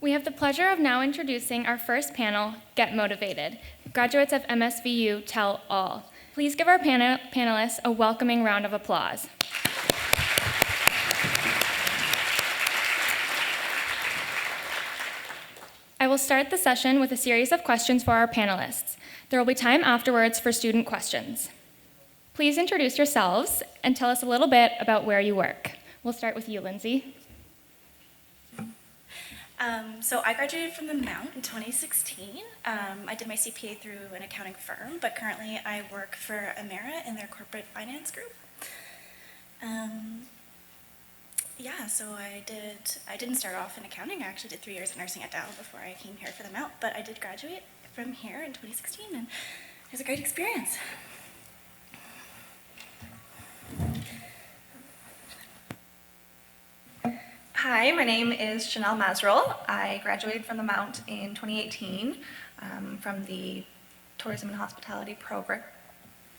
We have the pleasure of now introducing our first panel, Get Motivated. Graduates of MSVU tell all. Please give our panelists a welcoming round of applause. I will start the session with a series of questions for our panelists. There will be time afterwards for student questions. Please introduce yourselves and tell us a little bit about where you work. We'll start with you, Lindsay. So I graduated from the Mount in 2016. I did my CPA through an accounting firm, but currently I work for Emera in their corporate finance group. So I didn't start off in accounting. I actually did 3 years of nursing at Dal before I came here for the Mount, but I did graduate from here in 2016, and it was a great experience. Hi, my name is Chanel Mazrel. I graduated from the Mount in 2018 from the Tourism and Hospitality program.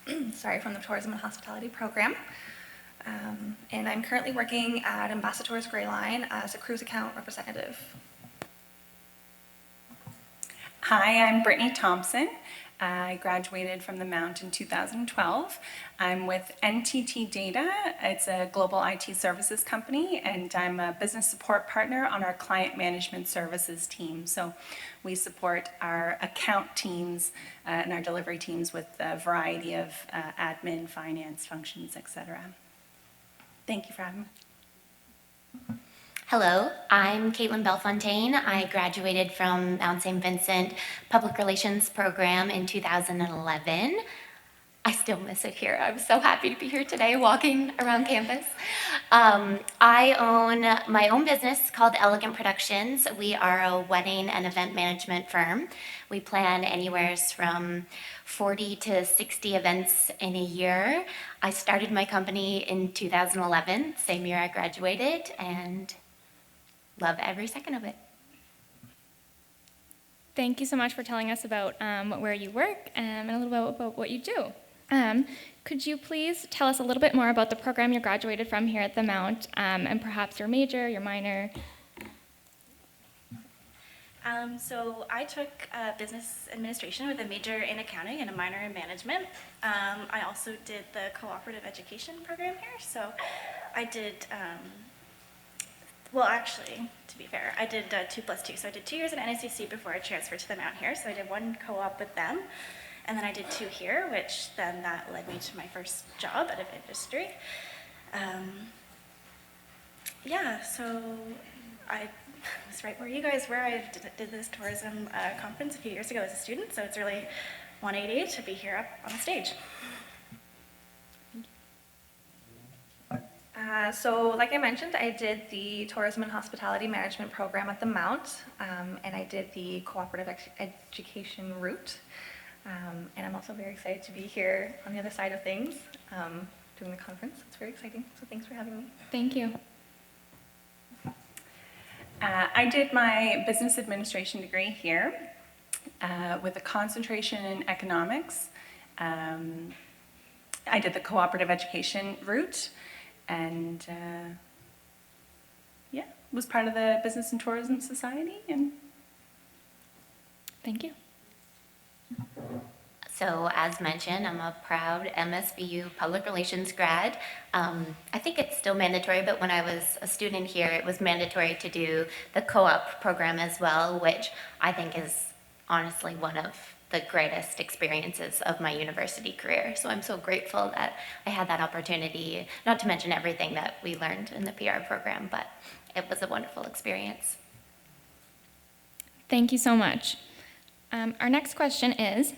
From the Tourism and Hospitality program. And I'm currently working at Ambassador's Grey Line as a cruise account representative. Hi, I'm Brittany Thompson. I graduated from the Mount in 2012. I'm with NTT Data. It's a global IT services company, and I'm a business support partner on our client management services team. So we support our account teams and our delivery teams with a variety of admin, finance functions, etc. Thank you for having me. Hello, I'm Caitlin Belfontaine. I graduated from Mount Saint Vincent Public Relations program in 2011. I still miss it here. I'm so happy to be here today walking around campus. I own my own business called Elegant Productions. We are a wedding and event management firm. We plan anywhere from 40 to 60 events in a year. I started my company in 2011, same year I graduated, and love every second of it. Thank you so much for telling us about where you work and a little bit about what you do. Could you please tell us a little bit more about the program you graduated from here at the Mount, and perhaps your major, your minor? So I took business administration with a major in accounting and a minor in management. I also did the cooperative education program here. So I did, to be fair, I did 2+2. So I did 2 years at NSCC before I transferred to the Mount here. So I did 1 co-op with them. And then I did 2 here, which then that led me to my first job out of industry. So I was right where you guys were. I did this tourism conference a few years ago as a student, so it's really 180 to be here up on the stage. So like I mentioned, I did the Tourism and Hospitality Management program at the Mount, and I did the cooperative education route. And I'm also very excited to be here on the other side of things, doing the conference. It's very exciting, so thanks for having me. Thank you. I did my business administration degree here with a concentration in economics. I did the cooperative education route and was part of the Business and Tourism Society. And Thank you. So as mentioned, I'm a proud MSVU Public Relations grad. I think it's still mandatory, but when I was a student here, it was mandatory to do the co-op program as well, which I think is honestly one of the greatest experiences of my university career. So I'm so grateful that I had that opportunity, not to mention everything that we learned in the PR program, but it was a wonderful experience. Thank you so much. Our next question is,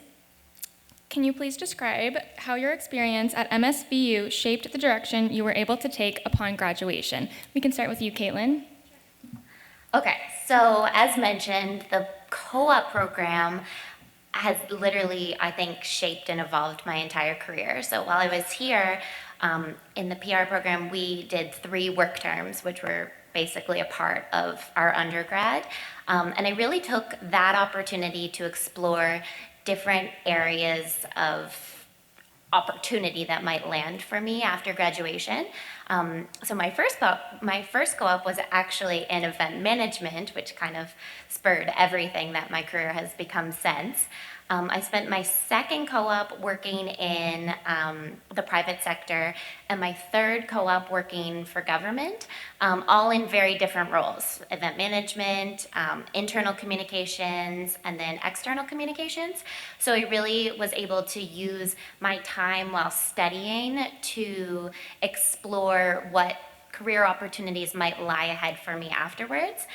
can you please describe how your experience at MSVU shaped the direction you were able to take upon graduation? We can start with you, Caitlin. Okay, so as mentioned, the co-op program has literally, I think, shaped and evolved my entire career. So while I was here in the PR program, we did 3 work terms, which were basically a part of our undergrad. And I really took that opportunity to explore different areas of opportunity that might land for me after graduation. So my first co-op was actually in event management, which kind of spurred everything that my career has become since. I spent my second co-op working in the private sector, and my third co-op working for government, all in very different roles: event management, internal communications, and then external communications. So I really was able to use my time while studying to explore what career opportunities might lie ahead for me afterwards.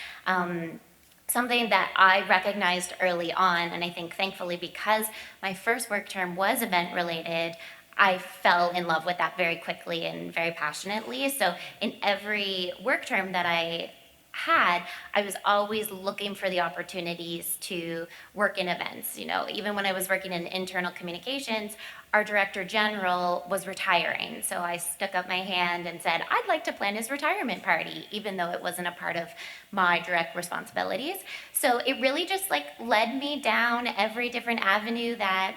Something that I recognized early on, and I think thankfully because my first work term was event related, I fell in love with that very quickly and very passionately. So in every work term that I had, I was always looking for the opportunities to work in events. You know, even when I was working in internal communications, our director general was retiring. So I stuck up my hand and said, I'd like to plan his retirement party, even though it wasn't a part of my direct responsibilities. So it really just like led me down every different avenue that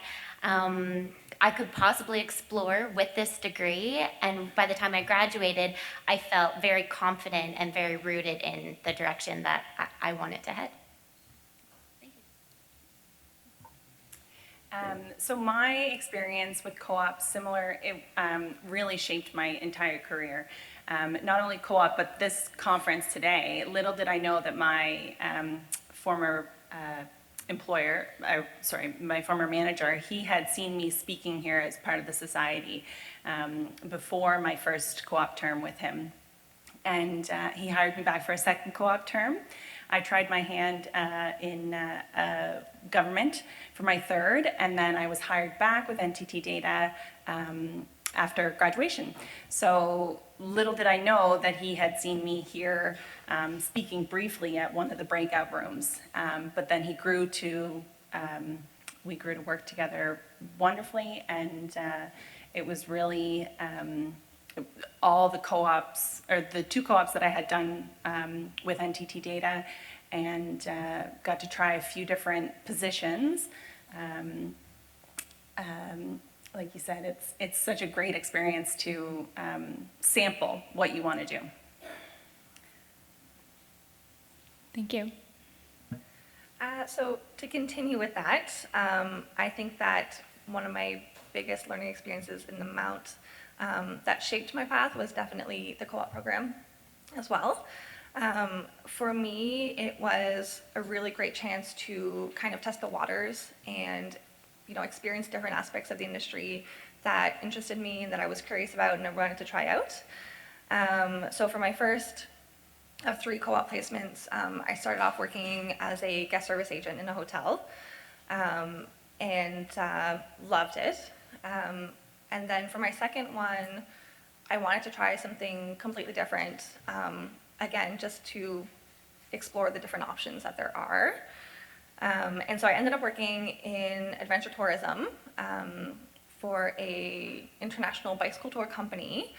I could possibly explore with this degree. And by the time I graduated, I felt very confident and very rooted in the direction that I wanted to head. So my experience with co-op, similar, it really shaped my entire career. Not only co-op, but this conference today. Little did I know that my former my former manager, he had seen me speaking here as part of the society before my first co-op term with him. And he hired me back for a second co-op term. I tried my hand in government for my third, and then I was hired back with NTT Data after graduation. So little did I know that he had seen me here speaking briefly at one of the breakout rooms. But then we grew to work together wonderfully, and it was really all the co-ops, or the two co-ops that I had done with NTT Data, and got to try a few different positions. Like you said, it's such a great experience to sample what you want to do. Thank you. So to continue with that, I think that one of my biggest learning experiences in the Mount that shaped my path was definitely the co-op program as well. For me, it was a really great chance to kind of test the waters and, you know, experience different aspects of the industry that interested me and that I was curious about and I wanted to try out. So for my first of 3 co-op placements, I started off working as a guest service agent in a hotel, and loved it. And then for my second one, I wanted to try something completely different, again, just to explore the different options that there are. And so I ended up working in adventure tourism for a international bicycle tour company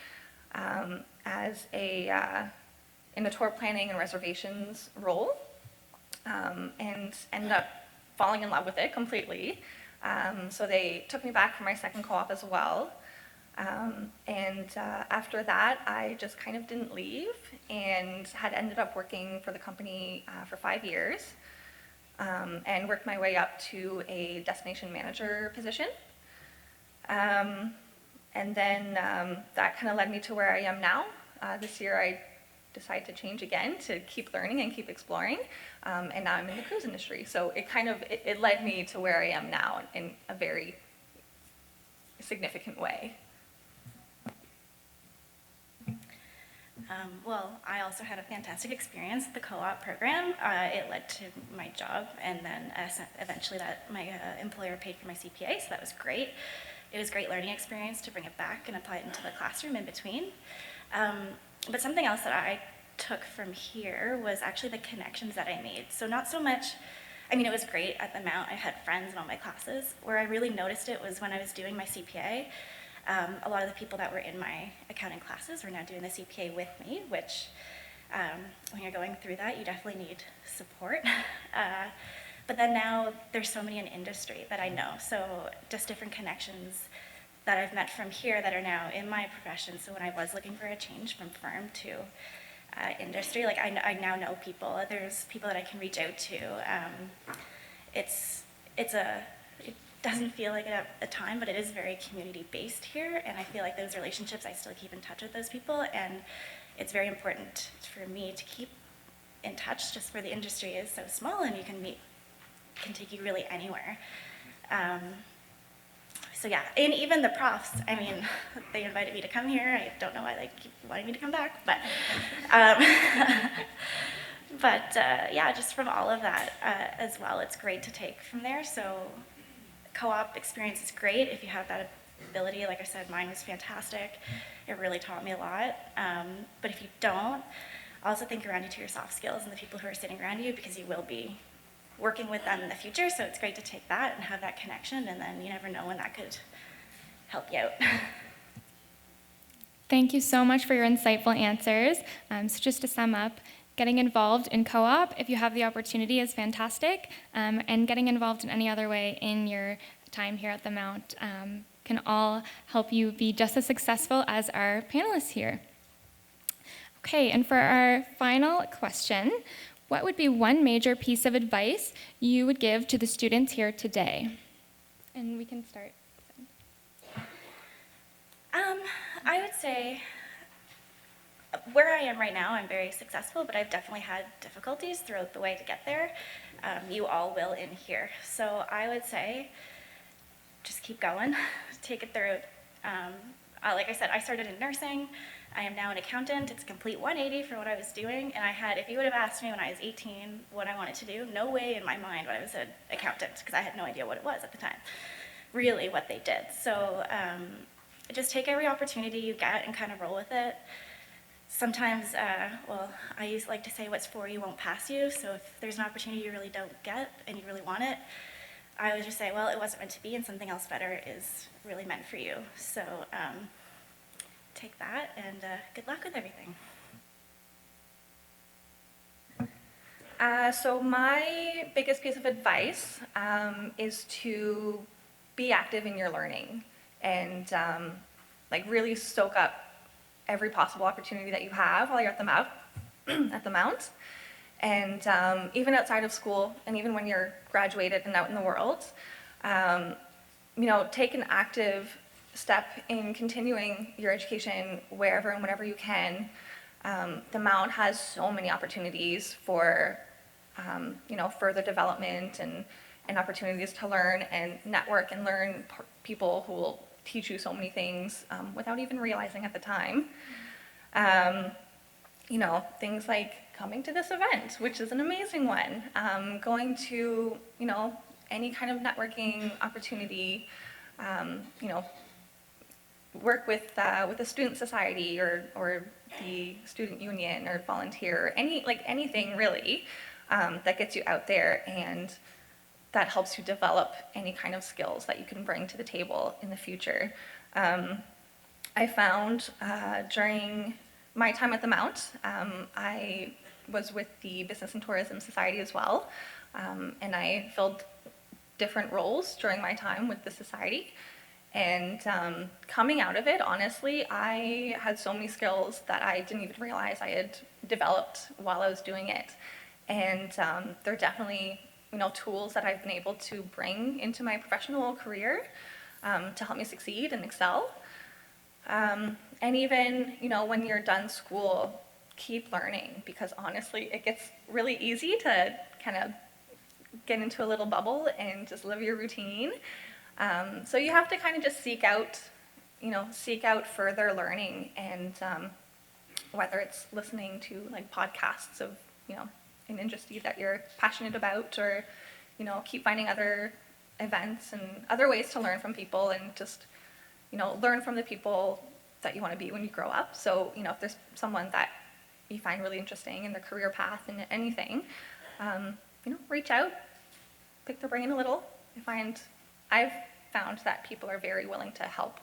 as in a tour planning and reservations role, and ended up falling in love with it completely. So they took me back for my second co-op as well. And after that, I just kind of didn't leave and had ended up working for the company for 5 years, and worked my way up to a destination manager position. And then that kind of led me to where I am now. This year I decided to change again to keep learning and keep exploring, and now I'm in the cruise industry. So it led me to where I am now in a very significant way. Well, I also had a fantastic experience with the co-op program. It led to my job, and then eventually my employer paid for my CPA, so that was great. It was a great learning experience to bring it back and apply it into the classroom in between. But something else that I took from here was actually the connections that I made. So not so much, I mean, it was great at the Mount. I had friends in all my classes. Where I really noticed it was when I was doing my CPA. A lot of the people that were in my accounting classes were now doing the CPA with me, which when you're going through that, you definitely need support. But then now there's so many in industry that I know, so just different connections that I've met from here that are now in my profession. So when I was looking for a change from firm to industry, like I now know people. There's people that I can reach out to. It doesn't feel like it at the time, but it is very community-based here, and I feel like those relationships, I still keep in touch with those people, and it's very important for me to keep in touch, just where the industry is so small and you can take you really anywhere. So yeah, and even the profs, I mean, they invited me to come here. I don't know why they keep wanting me to come back, but yeah, just from all of that as well, it's great to take from there. So co-op experience is great if you have that ability. Like I said, mine was fantastic. It really taught me a lot. But if you don't, also think around you to your soft skills and the people who are sitting around you, because you will be working with them in the future. So it's great to take that and have that connection, and then you never know when that could help you out. Thank you so much for your insightful answers. So just to sum up, getting involved in co-op, if you have the opportunity, is fantastic, and getting involved in any other way in your time here at the Mount can all help you be just as successful as our panelists here. Okay, and for our final question, what would be one major piece of advice you would give to the students here today? And we can start. I would say where I am right now, I'm very successful, but I've definitely had difficulties throughout the way to get there. You all will in here. So I would say just keep going, take it through. Like I said, I started in nursing. I am now an accountant. It's a complete 180 for what I was doing. And if you would have asked me when I was 18 what I wanted to do, no way in my mind when I was an accountant, because I had no idea what it was at the time, really what they did. So just take every opportunity you get and kind of roll with it. Sometimes, I like to say what's for you won't pass you. So if there's an opportunity you really don't get and you really want it, I would just say, well, it wasn't meant to be, and something else better is really meant for you. So take that, and good luck with everything. So my biggest piece of advice is to be active in your learning and really soak up every possible opportunity that you have while you're at the Mount. And even outside of school, and even when you're graduated and out in the world, take an active step in continuing your education wherever and whenever you can. The Mount has so many opportunities for, further development and opportunities to learn and network and learn people who will teach you so many things without even realizing at the time. Things like coming to this event, which is an amazing one, going to, any kind of networking opportunity, work with a student society or the student union or volunteer, anything really that gets you out there and that helps you develop any kind of skills that you can bring to the table in the future. I found during my time at the Mount, I was with the Business and Tourism Society as well, and I filled different roles during my time with the society. And coming out of it, honestly, I had so many skills that I didn't even realize I had developed while I was doing it. And they're definitely, tools that I've been able to bring into my professional career to help me succeed and excel. And even, when you're done school, keep learning, because honestly, it gets really easy to kind of get into a little bubble and just live your routine. So you have to kind of just seek out further learning, and whether it's listening to podcasts of, an industry that you're passionate about, or, keep finding other events and other ways to learn from people and just, learn from the people that you want to be when you grow up. So, if there's someone that you find really interesting in their career path and anything, reach out, pick their brain a little. I've found that people are very willing to help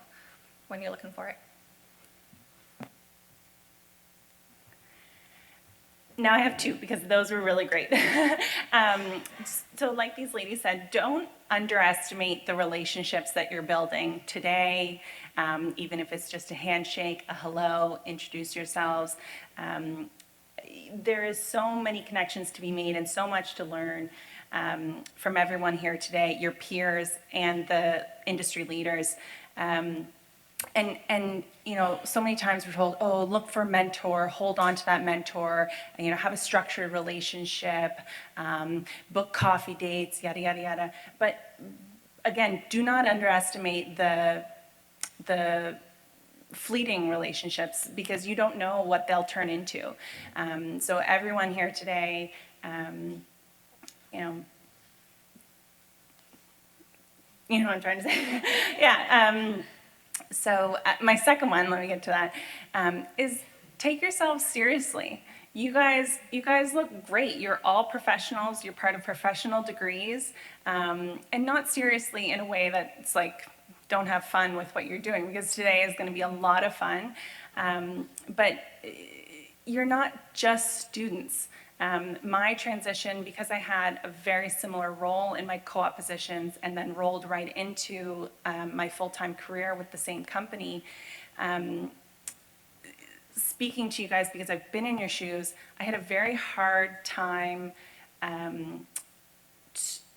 when you're looking for it. Now I have two because those were really great. So like these ladies said, don't underestimate the relationships that you're building today, even if it's just a handshake, a hello, introduce yourselves. There is so many connections to be made and so much to learn from everyone here today, your peers and the industry leaders. And you know, so many times we're told, oh, look for a mentor, hold on to that mentor, and, you know, have a structured relationship, book coffee dates, yada, yada, yada. But again, do not underestimate the fleeting relationships because you don't know what they'll turn into. So everyone here today, you know what I'm trying to say? Yeah. So my second one, let me get to that, is take yourselves seriously. You guys look great. You're all professionals. You're part of professional degrees, and not seriously in a way that's like, don't have fun with what you're doing, because today is going to be a lot of fun. But you're not just students. My transition, because I had a very similar role in my co-op positions and then rolled right into my full-time career with the same company, speaking to you guys because I've been in your shoes, I had a very hard time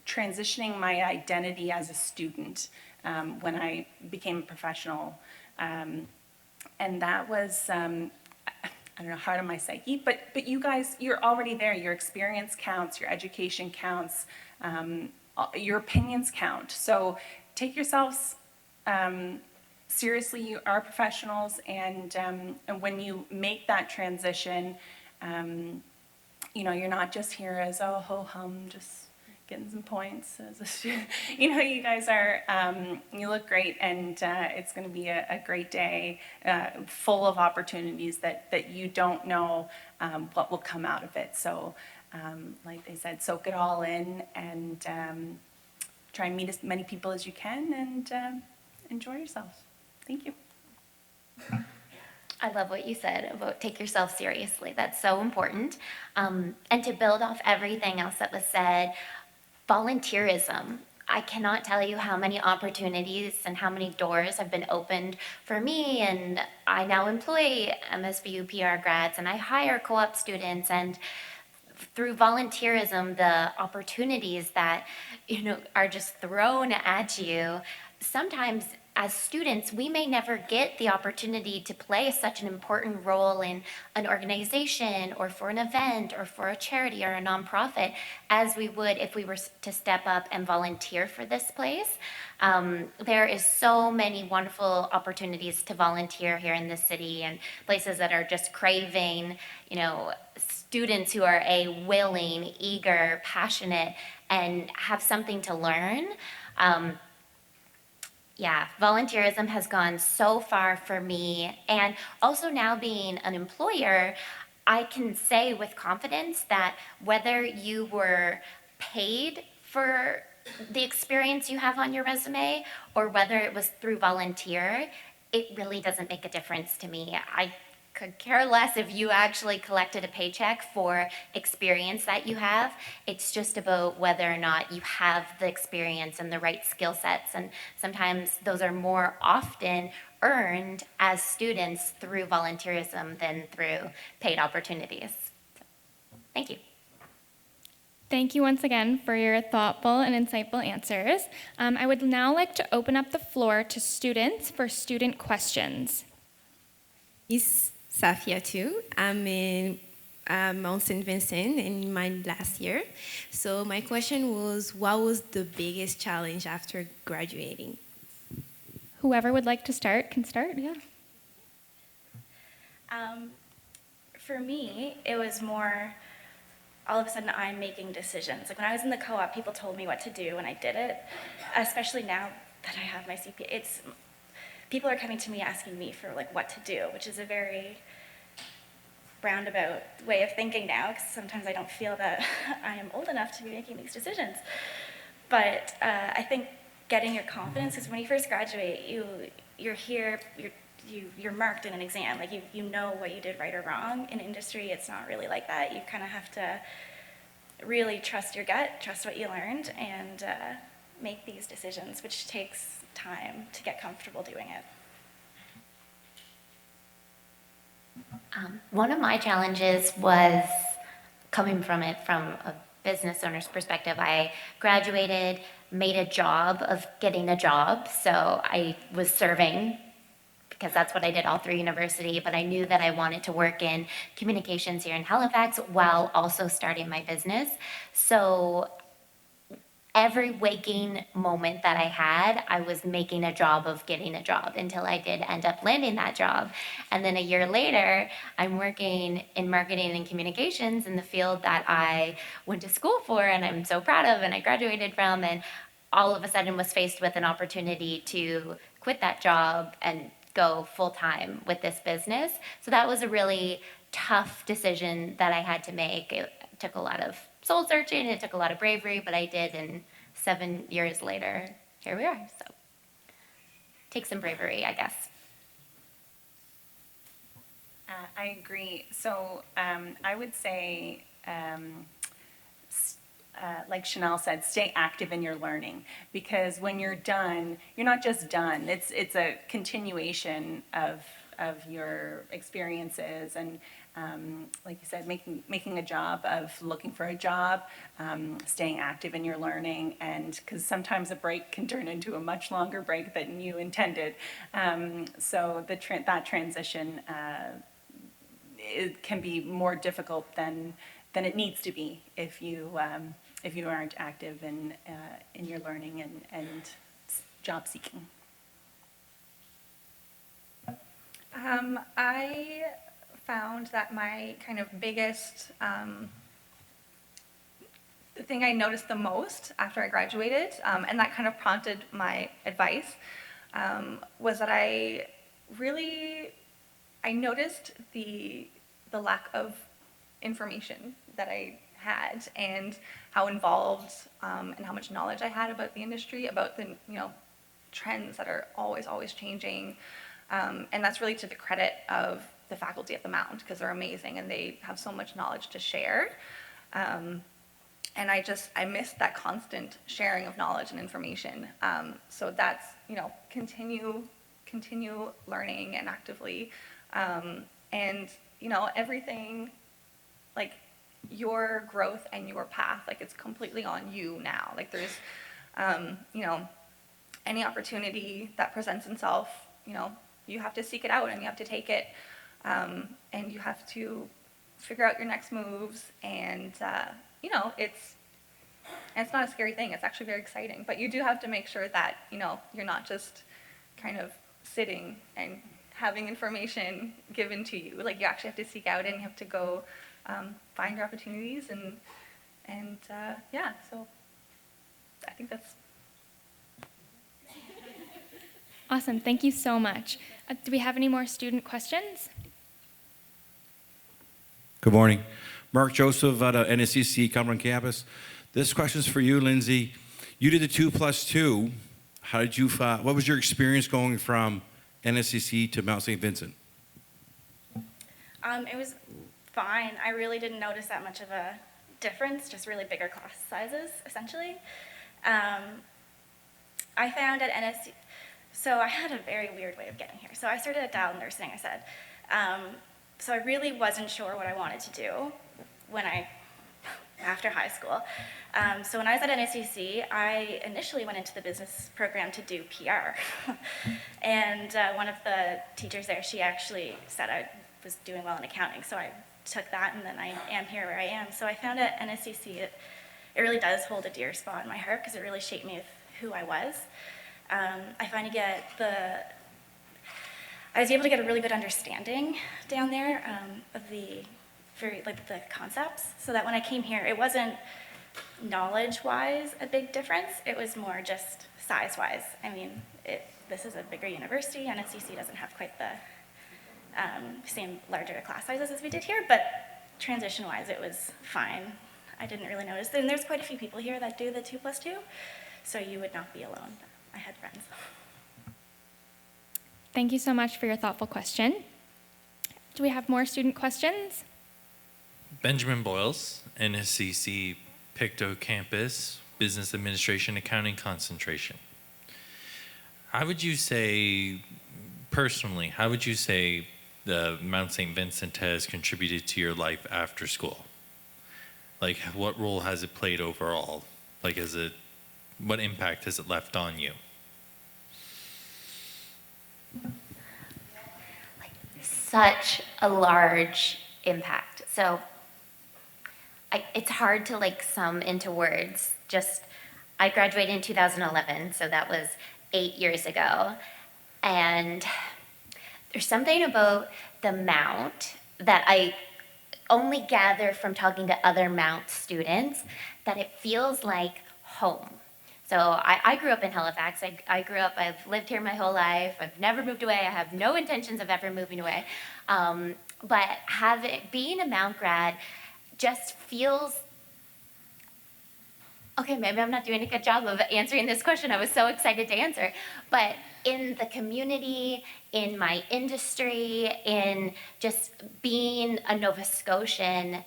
transitioning my identity as a student when I became a professional. And that was, I don't know, hard on my psyche, but you guys, you're already there. Your experience counts, your education counts, your opinions count. So take yourselves seriously. You are professionals, and when you make that transition, you know, you're not just here as, oh, ho-hum, just getting some points as a student. You know, you guys are, you look great, and it's going to be a great day full of opportunities that you don't know what will come out of it. So like they said, soak it all in and try and meet as many people as you can and enjoy yourselves. Thank you. I love what you said about take yourself seriously. That's so important. And to build off everything else that was said, volunteerism. I cannot tell you how many opportunities and how many doors have been opened for me, and I now employ MSVU PR grads and I hire co-op students, and through volunteerism, the opportunities that, you know, are just thrown at you, sometimes as students, we may never get the opportunity to play such an important role in an organization or for an event or for a charity or a nonprofit as we would if we were to step up and volunteer for this place. There is so many wonderful opportunities to volunteer here in this city, and places that are just craving, you know, students who are willing, eager, passionate, and have something to learn. Yeah, volunteerism has gone so far for me. And also now being an employer, I can say with confidence that whether you were paid for the experience you have on your resume or whether it was through volunteer, it really doesn't make a difference to me. I could care less if you actually collected a paycheck for experience that you have. It's just about whether or not you have the experience and the right skill sets. And sometimes those are more often earned as students through volunteerism than through paid opportunities. So, thank you. Thank you once again for your thoughtful and insightful answers. I would now like to open up the floor to students for student questions. Is Safia too. I'm in Mount Saint Vincent in my last year. So my question was, what was the biggest challenge after graduating? Whoever would like to start can start, yeah. For me, it was more, all of a sudden I'm making decisions. Like when I was in the co-op, people told me what to do and I did it. Especially now that I have my CPA, people are coming to me asking me for like what to do, which is a very roundabout way of thinking now, because sometimes I don't feel that I am old enough to be making these decisions. But I think getting your confidence, because when you first graduate, you're here, you're you're marked in an exam. Like you know what you did right or wrong. In industry, it's not really like that. You kind of have to really trust your gut, trust what you learned, and make these decisions, which takes time to get comfortable doing it. One of my challenges was coming from it from a business owner's perspective. I graduated, made a job of getting a job, so I was serving because that's what I did all through university, but I knew that I wanted to work in communications here in Halifax while also starting my business. So every waking moment that I had, I was making a job of getting a job until I did end up landing that job. And then a year later, I'm working in marketing and communications in the field that I went to school for and I'm so proud of and I graduated from, and all of a sudden was faced with an opportunity to quit that job and go full-time with this business. So that was a really tough decision that I had to make. It took a lot of soul searching, it took a lot of bravery, but I did, and 7 years later, here we are. So take some bravery, I guess. I agree. So I would say, like Chanel said, stay active in your learning, because when you're done, you're not just done. It's a continuation of your experiences, and like you said, making a job of looking for a job, staying active in your learning, and because sometimes a break can turn into a much longer break than you intended. So that transition it can be more difficult than it needs to be if you aren't active in your learning and job seeking. I found that my kind of biggest the thing I noticed the most after I graduated, and that kind of prompted my advice, was that I noticed the lack of information that I had, and how involved and how much knowledge I had about the industry, about the trends that are always changing, and that's really to the credit of the faculty at the Mount, because they're amazing and they have so much knowledge to share. And I missed that constant sharing of knowledge and information. So that's continue learning and actively, and everything, like your growth and your path, like it's completely on you now. Like there's any opportunity that presents itself, you have to seek it out and you have to take it, and you have to figure out your next moves, and it's not a scary thing. It's actually very exciting, but you do have to make sure that you're not just kind of sitting and having information given to you. Like you actually have to seek out and you have to go find your opportunities, and yeah. So I think that's Awesome. Thank you so much. Do we have any more student questions? Good morning. Mark Joseph out of NSCC Cumberland campus. This question's for you, Lindsay. You did the 2+2. How did you, what was your experience going from NSCC to Mount Saint Vincent? It was fine. I really didn't notice that much of a difference, just really bigger class sizes, essentially. I found at NSC, so I had a very weird way of getting here. So I started at Dial Nursing, I said. So I really wasn't sure what I wanted to do after high school. So when I was at NSCC, I initially went into the business program to do PR. And one of the teachers there, she actually said I was doing well in accounting. So I took that, and then I am here where I am. So I found at NSCC, it really does hold a dear spot in my heart, because it really shaped me of who I was. I was able to get a really good understanding down there of the concepts, so that when I came here, it wasn't knowledge-wise a big difference. It was more just size-wise. I mean, this is a bigger university. NSCC doesn't have quite the same larger class sizes as we did here, but transition-wise, it was fine. I didn't really notice. And there's quite a few people here that do the 2+2, so you would not be alone. I had friends. Thank you so much for your thoughtful question. Do we have more student questions? Benjamin Boyles, NSCC Pictou Campus, Business Administration Accounting concentration. How would you say, personally, how would you say the Mount Saint Vincent has contributed to your life after school? Like, what role has it played overall? Like, what impact has it left on you? Such a large impact. So it's hard to like sum into words. Just, I graduated in 2011, so that was 8 years ago. And there's something about the Mount that I only gather from talking to other Mount students, that it feels like home. So I grew up in Halifax. I've lived here my whole life. I've never moved away. I have no intentions of ever moving away. But being a Mount grad just feels, okay, maybe I'm not doing a good job of answering this question. I was so excited to answer. But in the community, in my industry, in just being a Nova Scotian,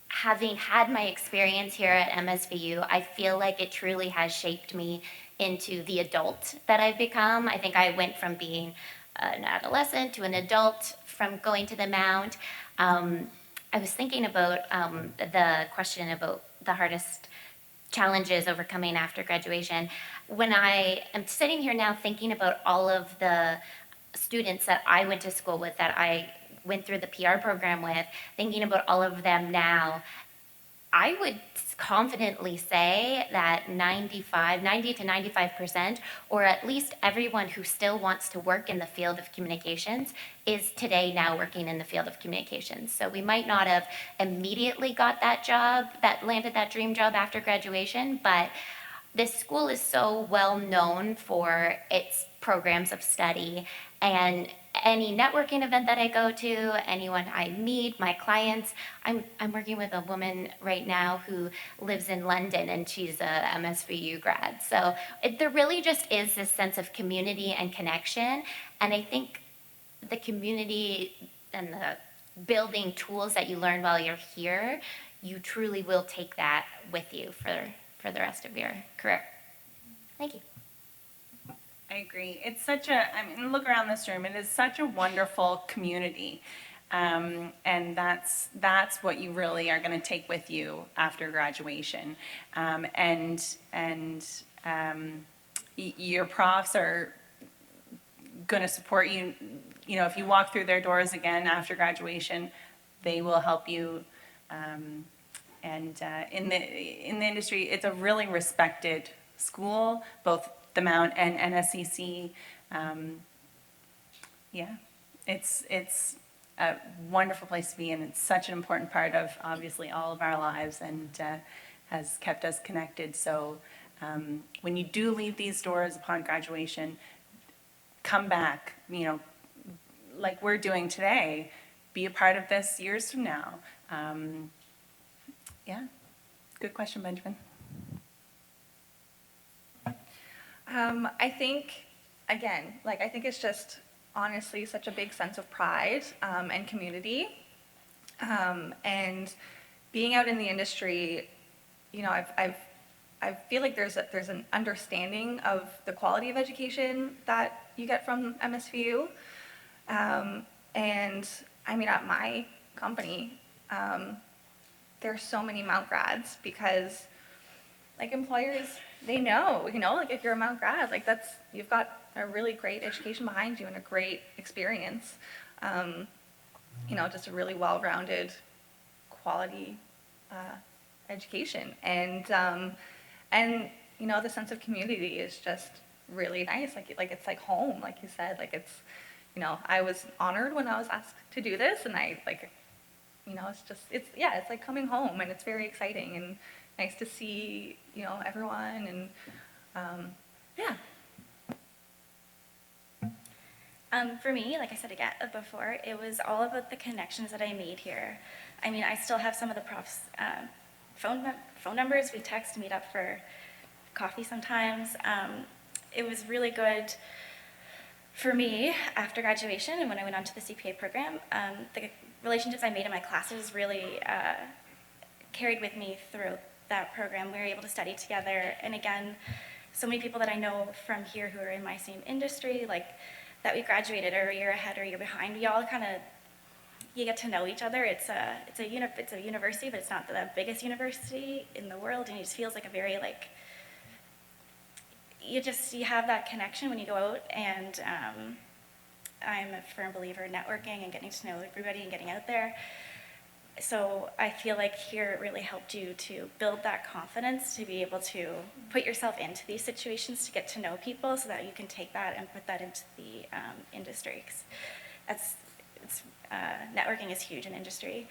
having had my experience here at MSVU, I feel like it truly has shaped me into the adult that I've become. I think I went from being an adolescent to an adult from going to the Mount. I was thinking about the question about the hardest challenges overcoming after graduation. When I am sitting here now thinking about all of the students that I went to school with, that I went through the PR program with, thinking about all of them now, I would confidently say that 90 to 95%, or at least everyone who still wants to work in the field of communications, is today now working in the field of communications. So we might not have immediately got that job, landed that dream job after graduation, but this school is so well known for its programs of study, and any networking event that I go to, anyone I meet, my clients, I'm working with a woman right now who lives in London, and she's a MSVU grad. So there really just is this sense of community and connection, and I think the community and the building tools that you learn while you're here, you truly will take that with you for the rest of your career. Thank you. I agree. It's look around this room. It is such a wonderful community. And that's what you really are going to take with you after graduation. Your profs are going to support you. You know, if you walk through their doors again after graduation, they will help you. In the industry, it's a really respected school, both the Mount and NSCC. It's a wonderful place to be, and it's such an important part of obviously all of our lives, and has kept us connected. So when you do leave these doors upon graduation, come back, you know, like we're doing today, be a part of this years from now. Good question, Benjamin. I think, again, I think it's just honestly such a big sense of pride and community. And being out in the industry, you know, I feel like there's an understanding of the quality of education that you get from MSVU. And I mean, at my company, there's so many Mount grads because employers, they know, you know, if you're a Mount grad, you've got a really great education behind you and a great experience. You know, just a really well-rounded, quality education. And you know, the sense of community is just really nice. It's like home, like you said. It's, you know, I was honored when I was asked to do this, and you know, it's like coming home, and it's very exciting and nice to see, you know, everyone, and For me, like I said again before, it was all about the connections that I made here. I mean, I still have some of the profs' phone numbers. We text, meet up for coffee sometimes. It was really good for me, after graduation and when I went on to the CPA program, the relationships I made in my classes really carried with me through that program. We were able to study together, and again, so many people that I know from here who are in my same industry, like that we graduated or a year ahead or a year behind, we all kind of, you get to know each other. It's a university, but it's not the biggest university in the world, and it just feels like a very like, you have that connection when you go out, and I'm a firm believer in networking and getting to know everybody and getting out there. So I feel like here it really helped you to build that confidence to be able to put yourself into these situations, to get to know people so that you can take that and put that into the industry. 'Cause networking is huge in industry.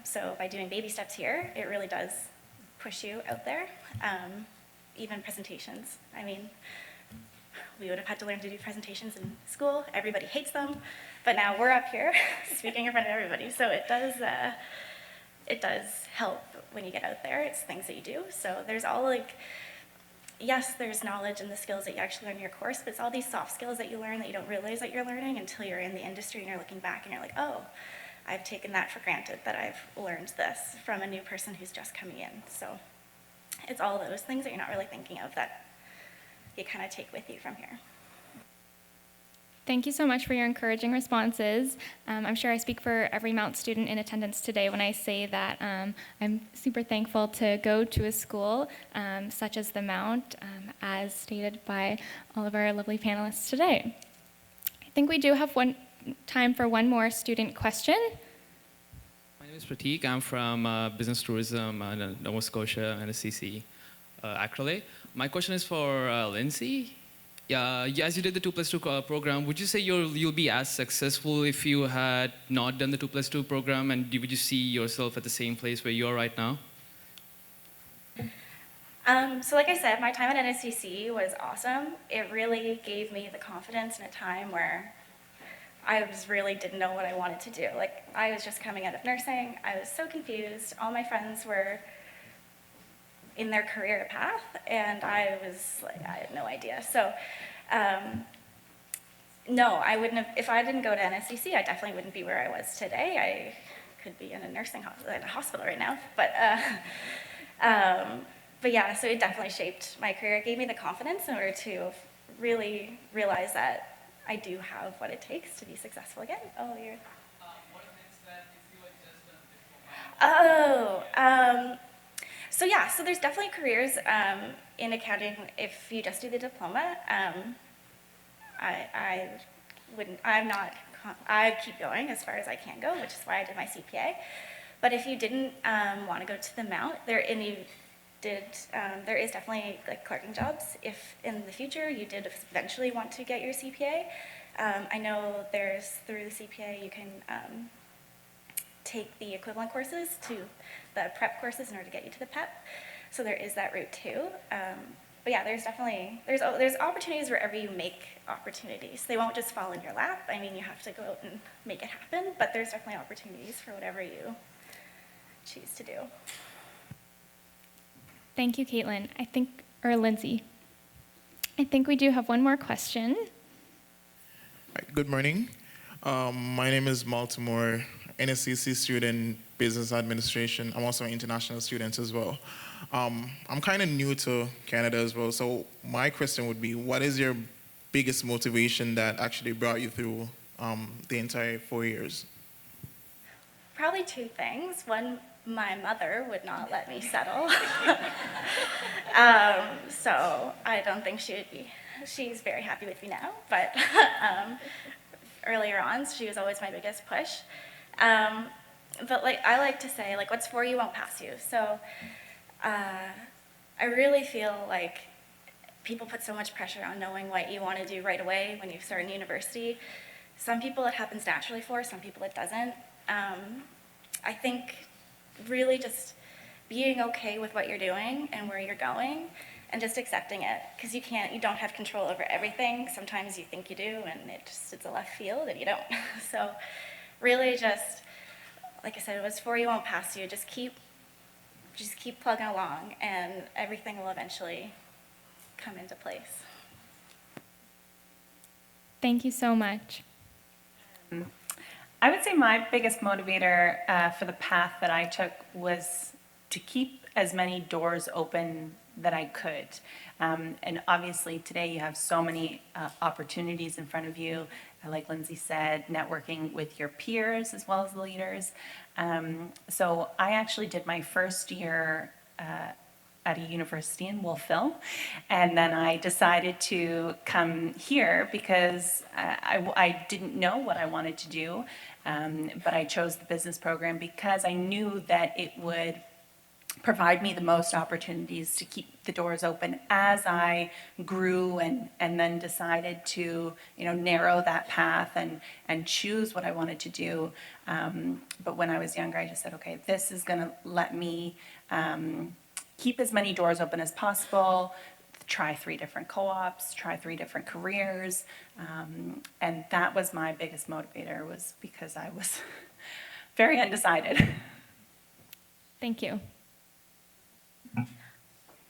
So by doing baby steps here, it really does push you out there. Even presentations. I mean, we would have had to learn to do presentations in school. Everybody hates them, but now we're up here speaking in front of everybody. So it does help when you get out there. It's things that you do. So there's all like, yes, there's knowledge and the skills that you actually learn in your course, but it's all these soft skills that you learn that you don't realize that you're learning until you're in the industry and you're looking back and you're like, oh, I've taken that for granted, that I've learned this from a new person who's just coming in. So it's all those things that you're not really thinking of that you kind of take with you from here. Thank you so much for your encouraging responses. I'm sure I speak for every Mount student in attendance today when I say that I'm super thankful to go to a school such as the Mount, as stated by all of our lovely panelists today. I think we do have time for one more student question. My name is Prateek. I'm from Business Tourism in Nova Scotia, NSCC, Acrolay. My question is for Lindsay. Yeah, as you did the 2+2 program, would you say you'll be as successful if you had not done the 2+2 program, and would you see yourself at the same place where you are right now? So like I said, my time at NSCC was awesome. It really gave me the confidence in a time where I really didn't know what I wanted to do. Like, I was just coming out of nursing. I was so confused. All my friends were in their career path, and I was like, I had no idea. So, no, I wouldn't have, if I didn't go to NSCC, I definitely wouldn't be where I was today. I could be in a nursing hospital right now, but yeah, so it definitely shaped my career. It gave me the confidence in order to really realize that I do have what it takes to be successful again. Oh, you're... What are things that if you had just done before? So yeah, so there's definitely careers in accounting if you just do the diploma. I keep going as far as I can go, which is why I did my CPA. But if you didn't want to go to the Mount, there is definitely like clerking jobs. If in the future you did eventually want to get your CPA, I know through the CPA you can take the equivalent courses to the prep courses in order to get you to the PEP. So there is that route too. But yeah, there's opportunities wherever you make opportunities. They won't just fall in your lap. I mean, you have to go out and make it happen, but there's definitely opportunities for whatever you choose to do. Thank you, Caitlin. Or Lindsay. I think we do have one more question. Good morning. My name is Baltimore, NSCC student, business administration. I'm also an international student as well. I'm kind of new to Canada as well, so my question would be, what is your biggest motivation that actually brought you through the entire 4 years? Probably two things. One, my mother would not let me settle. So I don't think she's very happy with me now, but earlier on, she was always my biggest push. But like I like to say, like, what's for you won't pass you. So I really feel like people put so much pressure on knowing what you want to do right away when you start in university. Some people it happens naturally for, some people it doesn't. I think really just being okay with what you're doing and where you're going and just accepting it, because you don't have control over everything. Sometimes you think you do and it's a left field and you don't. So really just, like I said, what's for you won't pass you. Just keep plugging along and everything will eventually come into place. Thank you so much. I would say my biggest motivator for the path that I took was to keep as many doors open that I could. And obviously today you have so many opportunities in front of you, like Lindsay said, networking with your peers as well as the leaders. So I actually did my first year at a university in Wolfville, and then I decided to come here because I didn't know what I wanted to do, but I chose the business program because I knew that it would provide me the most opportunities to keep the doors open as I grew and then decided to, you know, narrow that path and choose what I wanted to do. But when I was younger, I just said, okay, this is going to let me keep as many doors open as possible, try 3 different co-ops, try 3 different careers. And that was my biggest motivator, was because I was very undecided. Thank you.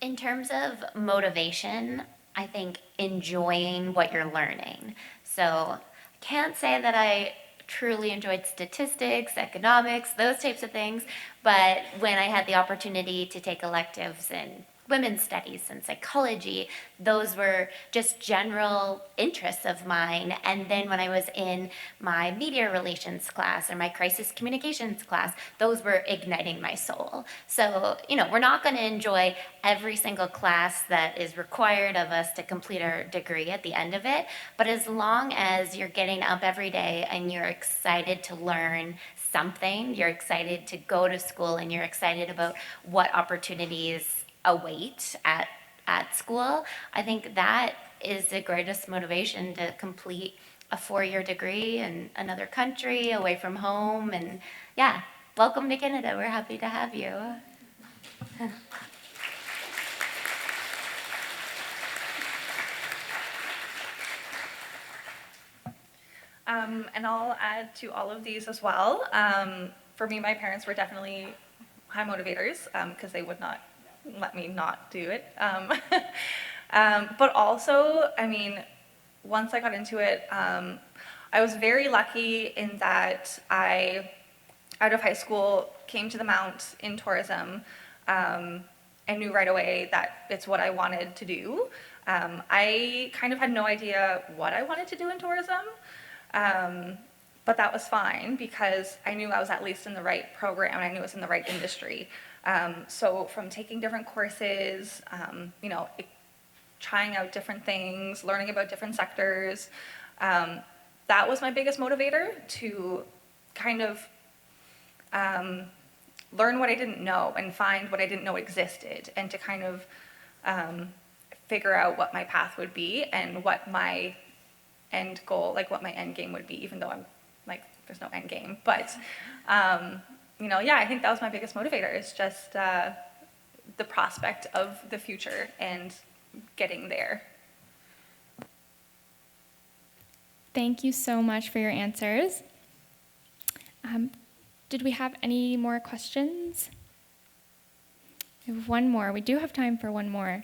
In terms of motivation, I think enjoying what you're learning. So I can't say that I truly enjoyed statistics, economics, those types of things, but when I had the opportunity to take electives in women's studies and psychology, those were just general interests of mine. And then when I was in my media relations class or my crisis communications class, those were igniting my soul. So, you know, we're not going to enjoy every single class that is required of us to complete our degree at the end of it, but as long as you're getting up every day and you're excited to learn something, you're excited to go to school, and you're excited about what opportunities await at school, I think that is the greatest motivation to complete a 4-year degree in another country, away from home. And yeah, welcome to Canada. We're happy to have you. And I'll add to all of these as well. For me, my parents were definitely high motivators because they would not let me not do it. But also, I mean, once I got into it, I was very lucky in that I, out of high school, came to the Mount in tourism and knew right away that it's what I wanted to do. I kind of had no idea what I wanted to do in tourism, but that was fine because I knew I was at least in the right program and I knew it was in the right industry. So from taking different courses, you know, trying out different things, learning about different sectors, that was my biggest motivator to kind of learn what I didn't know and find what I didn't know existed, and to kind of figure out what my path would be and what my end goal, like what my end game would be, even though I'm like, there's no end game. But, you know, yeah, I think that was my biggest motivator, is just the prospect of the future and getting there. Thank you so much for your answers. Did we have any more questions? We have one more. We do have time for one more.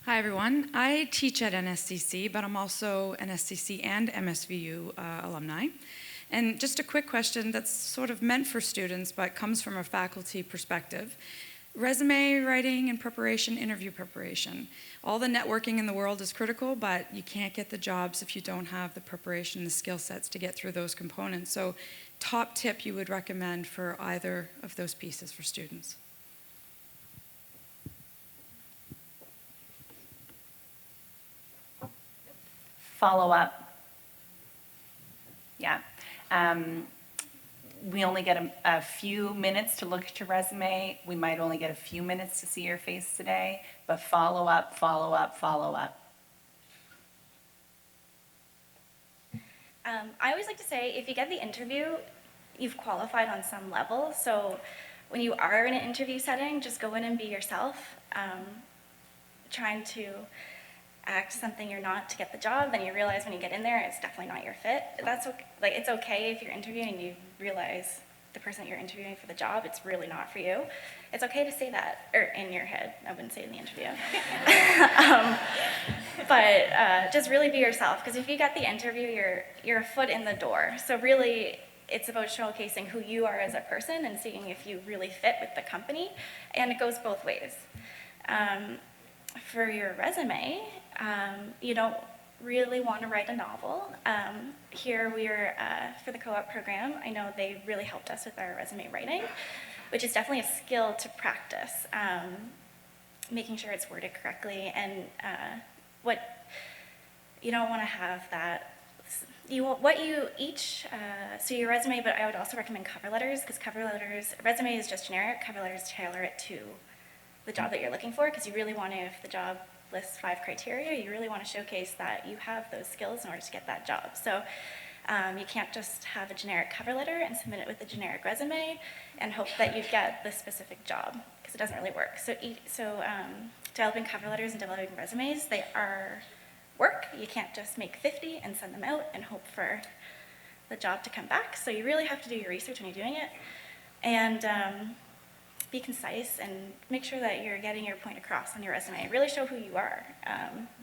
Hi, everyone. I teach at NSCC, but I'm also NSCC and MSVU alumni. And just a quick question that's sort of meant for students, but comes from a faculty perspective. Resume writing and preparation, interview preparation. All the networking in the world is critical, but you can't get the jobs if you don't have the preparation, the skill sets to get through those components. So, top tip you would recommend for either of those pieces for students? Follow up. Yeah. We only get a few minutes to look at your resume. We might only get a few minutes to see your face today, but follow up, follow up, follow up. I always like to say, if you get the interview, you've qualified on some level. So when you are in an interview setting, just go in and be yourself. Trying to act something you're not to get the job, then you realize when you get in there it's definitely not your fit. That's okay. Like, it's okay if you're interviewing and you realize the person that you're interviewing for the job, it's really not for you. It's okay to say that, or in your head. I wouldn't say it in the interview. But just really be yourself, because if you get the interview, you're a foot in the door. So really, it's about showcasing who you are as a person and seeing if you really fit with the company, and it goes both ways. For your resume, you don't really want to write a novel. Here we're, for the co-op program, I know they really helped us with our resume writing, which is definitely a skill to practice, making sure it's worded correctly, and what you don't want to have that, so your resume, but I would also recommend cover letters, because resume is just generic, cover letters tailor it to the job that you're looking for, because you really want to, if the job lists 5 criteria, you really want to showcase that you have those skills in order to get that job. So you can't just have a generic cover letter and submit it with a generic resume and hope that you get the specific job, because it doesn't really work. So developing cover letters and developing resumes, they are work. You can't just make 50 and send them out and hope for the job to come back. So you really have to do your research when you're doing it, and be concise and make sure that you're getting your point across on your resume. Really show who you are,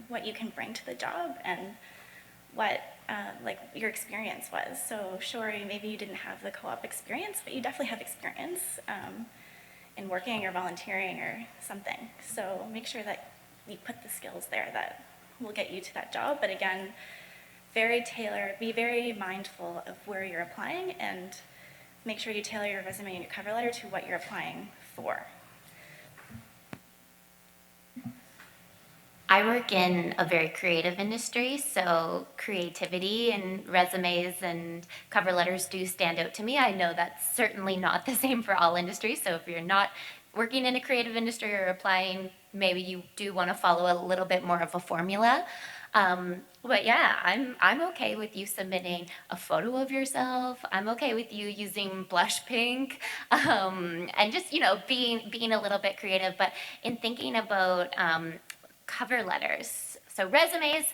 what you can bring to the job, and what like your experience was. So sure, maybe you didn't have the co-op experience, but you definitely have experience in working or volunteering or something. So make sure that you put the skills there that will get you to that job. But again, be very mindful of where you're applying, and make sure you tailor your resume and your cover letter to what you're applying for. I work in a very creative industry, so creativity and resumes and cover letters do stand out to me. I know that's certainly not the same for all industries, so if you're not working in a creative industry or applying, maybe you do want to follow a little bit more of a formula. But yeah, I'm okay with you submitting a photo of yourself. I'm okay with you using blush pink, and just, you know, being a little bit creative. But in thinking about cover letters, so resumes,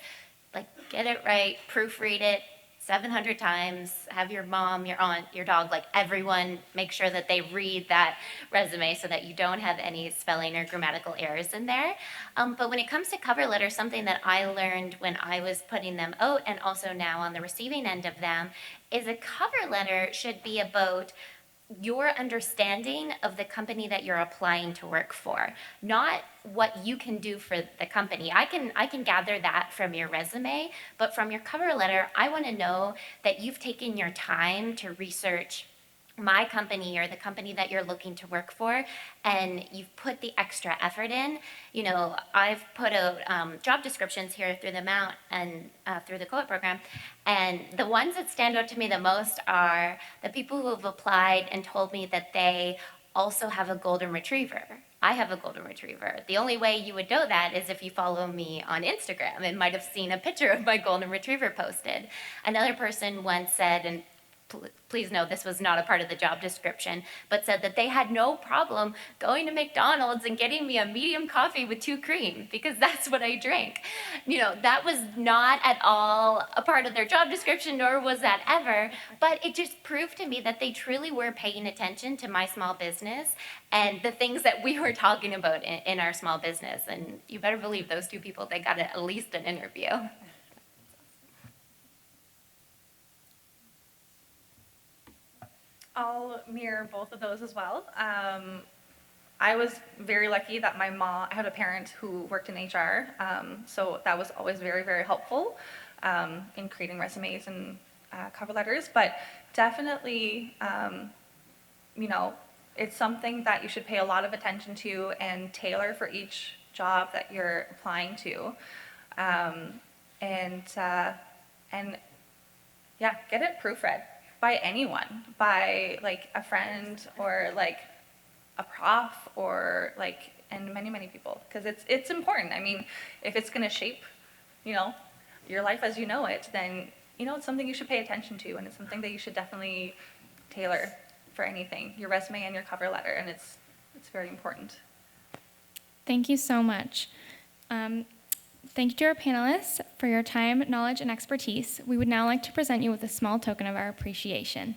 like, get it right, proofread it 700 times, have your mom, your aunt, your dog, like everyone, make sure that they read that resume so that you don't have any spelling or grammatical errors in there. But when it comes to cover letters, something that I learned when I was putting them out, and also now on the receiving end of them, is a cover letter should be about your understanding of the company that you're applying to work for, not what you can do for the company. I can gather that from your resume, but from your cover letter, I want to know that you've taken your time to research my company or the company that you're looking to work for, and you've put the extra effort in. You know, I've put out job descriptions here through the Mount and through the co-op program, and the ones that stand out to me the most are the people who have applied and told me that they also have a golden retriever. I have a golden retriever. The only way you would know that is if you follow me on Instagram and might have seen a picture of my golden retriever posted. Another person once said, and please know this was not a part of the job description, but said that they had no problem going to McDonald's and getting me a medium coffee with 2 cream, because that's what I drink. You know, that was not at all a part of their job description, nor was that ever, but it just proved to me that they truly were paying attention to my small business and the things that we were talking about in our small business. And you better believe those 2 people, they got at least an interview. I'll mirror both of those as well. I was very lucky that I had a parent who worked in HR, so that was always very, very helpful in creating resumes and cover letters. But definitely, you know, it's something that you should pay a lot of attention to and tailor for each job that you're applying to. And yeah, get it proofread by anyone, by like a friend or like a prof or like, and many, many people, because it's important. I mean, if it's going to shape, you know, your life as you know it, then, you know, it's something you should pay attention to, and it's something that you should definitely tailor for anything, your resume and your cover letter, and it's very important. Thank you so much. Thank you to our panelists for your time, knowledge, and expertise. We would now like to present you with a small token of our appreciation.